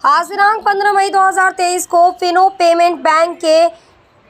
आज दिनांक 15 मई 2023 को फिनो पेमेंट बैंक के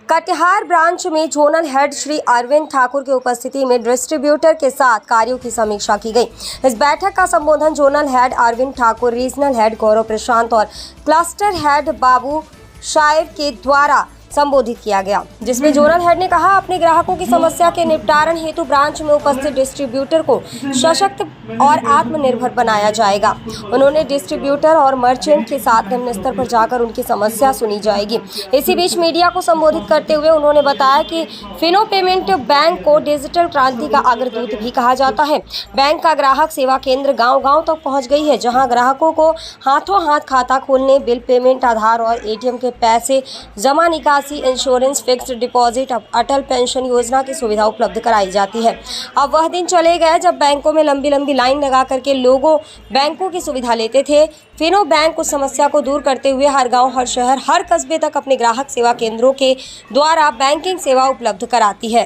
कटिहार ब्रांच में जोनल हेड श्री अरविंद ठाकुर की उपस्थिति में डिस्ट्रीब्यूटर के साथ कार्यों की समीक्षा की गई। इस बैठक का संबोधन zonal head Arvind Thakur, regional head Gaurav Prashant और क्लस्टर हेड बाबू शायर के द्वारा संबोधित किया गया, जिसमें जोनल हेड ने कहा अपने ग्राहकों की समस्या के निपटारण हेतु ब्रांच में उपस्थित डिस्ट्रीब्यूटर को सशक्त और आत्मनिर्भर बनाया जाएगा। उन्होंने डिस्ट्रीब्यूटर और मर्चेंट के साथ निम्न स्तर पर जाकर उनकी समस्या सुनी जाएगी। इसी बीच मीडिया को संबोधित करते हुए उन्होंने बताया कि फिनो पेमेंट बैंक को डिजिटल क्रांति का अग्रदूत भी कहा जाता है। बैंक का ग्राहक सेवा केंद्र गाँव-गाँव तक पहुँच गई है, जहाँ ग्राहकों को हाथों हाथ खाता खोलने, बिल पेमेंट, आधार और ATM के पैसे जमा निकासी, इंश्योरेंस, फिक्स्ड डिपॉजिट, अटल पेंशन योजना की सुविधा उपलब्ध कराई जाती है। अब वह दिन चले गए जब बैंकों में लंबी लंबी लाइन लगा करके लोगों बैंकों की सुविधा लेते थे। फिनो बैंक उस समस्या को दूर करते हुए हर गांव, हर शहर, हर कस्बे तक अपने ग्राहक सेवा केंद्रों के द्वारा बैंकिंग सेवा उपलब्ध कराती है।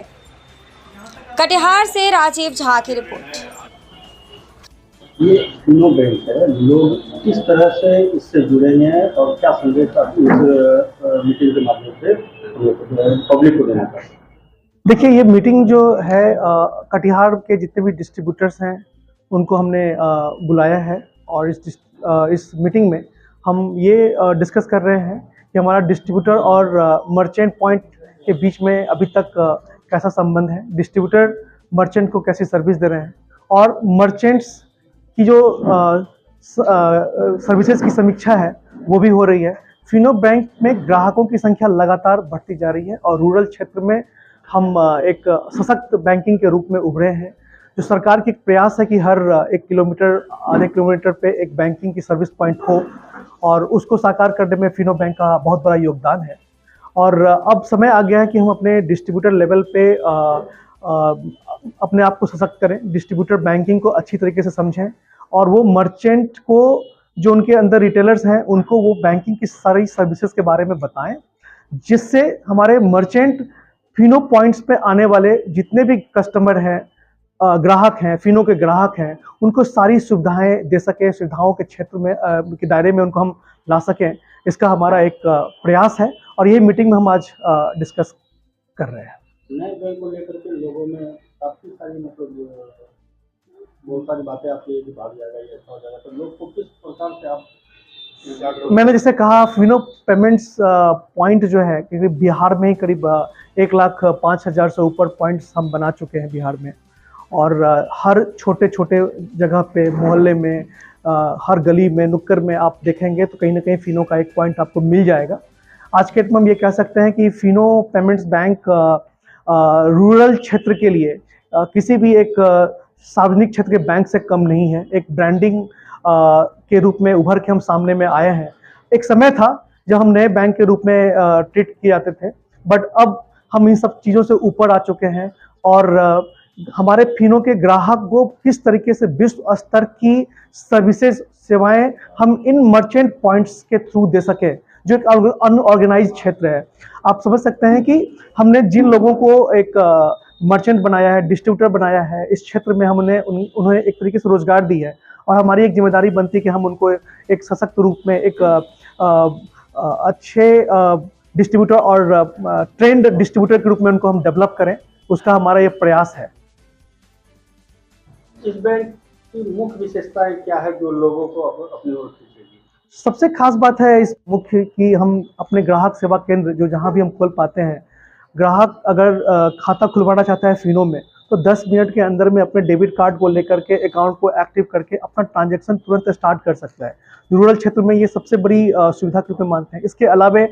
कटिहार से राजीव झा की रिपोर्ट। ये फिनो बैंक है, लोग किस तरह से इससे जुड़े हैं और क्या संदेश आप इस मीटिंग के माध्यम से पब्लिक को देना चाहते हैं? देखिए, ये मीटिंग जो है कटिहार के जितने भी डिस्ट्रीब्यूटर्स हैं उनको हमने बुलाया है और इस मीटिंग में हम ये डिस्कस कर रहे हैं कि हमारा डिस्ट्रीब्यूटर और मर्चेंट पॉइंट के बीच में अभी तक कैसा संबंध है, डिस्ट्रीब्यूटर मर्चेंट को कैसी सर्विस दे रहे हैं और मर्चेंट्स की जो सर्विसेज की समीक्षा है वो भी हो रही है। फिनो बैंक में ग्राहकों की संख्या लगातार बढ़ती जा रही है और रूरल क्षेत्र में हम एक सशक्त बैंकिंग के रूप में उभरे हैं। जो सरकार की प्रयास है कि हर 1 किलोमीटर, आधे किलोमीटर पे एक बैंकिंग की सर्विस पॉइंट हो और उसको साकार करने में फिनो बैंक का बहुत बड़ा योगदान है। और अब समय आ गया है कि हम अपने डिस्ट्रीब्यूटर लेवल पे अपने आप को सशक्त करें, डिस्ट्रीब्यूटर बैंकिंग को अच्छी तरीके से समझें और वो मर्चेंट को, जो उनके अंदर रिटेलर्स हैं, उनको वो बैंकिंग की सारी सर्विसेज के बारे में बताएं, जिससे हमारे मर्चेंट फिनो पॉइंट्स पे आने वाले जितने भी कस्टमर हैं, ग्राहक हैं, फिनो के ग्राहक हैं, उनको सारी सुविधाएं दे सकें, सुविधाओं के क्षेत्र में के दायरे में उनको हम ला सकें। इसका हमारा एक प्रयास है और ये मीटिंग में हम आज डिस्कस कर रहे हैं। नए बैंक को लेकर के लोगों में काफी सारी बहुत सारी बातें आती है कि भाग जाएगा, ये ऐसा हो जाएगा, तो लोग को किस प्रकार से आप मैंने जैसे कहा, फिनो पेमेंट्स पॉइंट जो है, क्योंकि बिहार में ही करीब 1,05,000 से ऊपर पॉइंट्स हम बना चुके हैं बिहार में और हर छोटे छोटे जगह पे, मोहल्ले में, हर गली में, नुक्कड़ में आप देखेंगे तो कहीं ना कहीं फिनो का एक पॉइंट आपको मिल जाएगा। आज के डेट में हम ये कह सकते हैं कि फिनो पेमेंट्स बैंक रूरल क्षेत्र के लिए किसी भी एक सार्वजनिक क्षेत्र के बैंक से कम नहीं है। एक ब्रांडिंग के रूप में उभर के हम सामने में आए हैं। एक समय था जब हम नए बैंक के रूप में ट्रीट किए जाते थे, बट अब हम इन सब चीज़ों से ऊपर आ चुके हैं और हमारे फिनो के ग्राहक को किस तरीके से विश्व स्तर की सर्विसेज, सेवाएं हम इन मर्चेंट पॉइंट्स के थ्रू दे सके, जो एक अनऑर्गेनाइज क्षेत्र है। आप समझ सकते हैं कि हमने जिन लोगों को एक मर्चेंट बनाया है, डिस्ट्रीब्यूटर बनाया है, इस क्षेत्र में हमने उन्हें एक तरीके से रोजगार दी है और हमारी एक जिम्मेदारी बनती है कि हम उनको एक सशक्त रूप में एक अच्छे डिस्ट्रीब्यूटर और ट्रेंड डिस्ट्रीब्यूटर के रूप में उनको हम डेवलप करें। उसका हमारा ये प्रयास है। इस बैंक की मुख्य विशेषताएं क्या है जो लोगों को अपनी ओर खींचेगी? सबसे खास बात है इस मुख्य कि हम अपने ग्राहक सेवा केंद्र जो जहां भी हम खोल पाते हैं, ग्राहक अगर खाता खुलवाना चाहता है फिनो में, तो 10 मिनट के अंदर में अपने डेबिट कार्ड को लेकर के अकाउंट को एक्टिव करके अपना ट्रांजैक्शन तुरंत स्टार्ट कर सकता है। रूरल क्षेत्र में ये सबसे बड़ी सुविधा के रूप में मानते हैं। इसके अलावा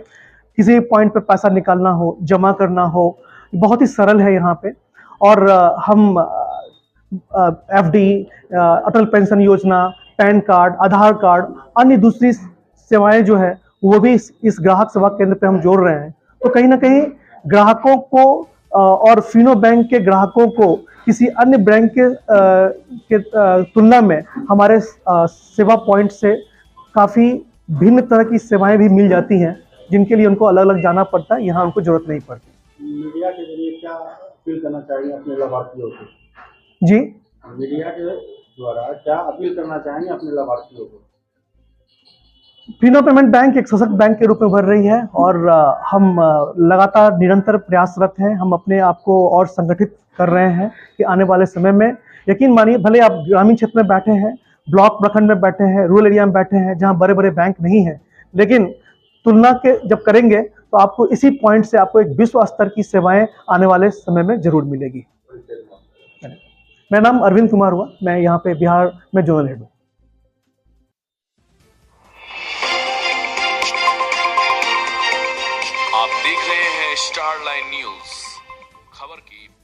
किसी पॉइंट पर पैसा निकालना हो, जमा करना हो, बहुत ही सरल है यहाँ पे। और हम FD, अटल पेंशन योजना, पैन कार्ड, आधार कार्ड, अन्य दूसरी सेवाएं जो है वो भी इस ग्राहक सेवा केंद्र पे हम जोड़ रहे हैं। तो कहीं ना कहीं ग्राहकों को और फिनो बैंक के ग्राहकों को किसी अन्य बैंक के तुलना में हमारे सेवा पॉइंट से काफ़ी भिन्न तरह की सेवाएं भी मिल जाती हैं, जिनके लिए उनको अलग अलग जाना पड़ता है। यहाँ उनको जरूरत नहीं पड़ती। मीडिया के जरिए क्या अपील करना चाहिए अपने लाभार्थियों को? जी, मीडिया के द्वारा क्या अपील करना चाहेंगे अपने लाभार्थियों को? फिनो पेमेंट बैंक एक सशक्त बैंक के रूप में उभर रही है और हम लगातार निरंतर प्रयासरत हैं। हम अपने आप को और संगठित कर रहे हैं कि आने वाले समय में, यकीन मानिए, भले आप ग्रामीण क्षेत्र में बैठे हैं, ब्लॉक प्रखंड में बैठे हैं, रूरल एरिया में बैठे हैं जहां बड़े बड़े बैंक नहीं हैं, लेकिन तुलना के जब करेंगे तो आपको इसी पॉइंट से आपको एक विश्व स्तर की सेवाएं आने वाले समय में जरूर मिलेगी। मेरा नाम अरविंद कुमार हुआ, मैं यहाँ पे बिहार में जोनल हेड हूँ। आप देख रहे हैं स्टार लाइन न्यूज।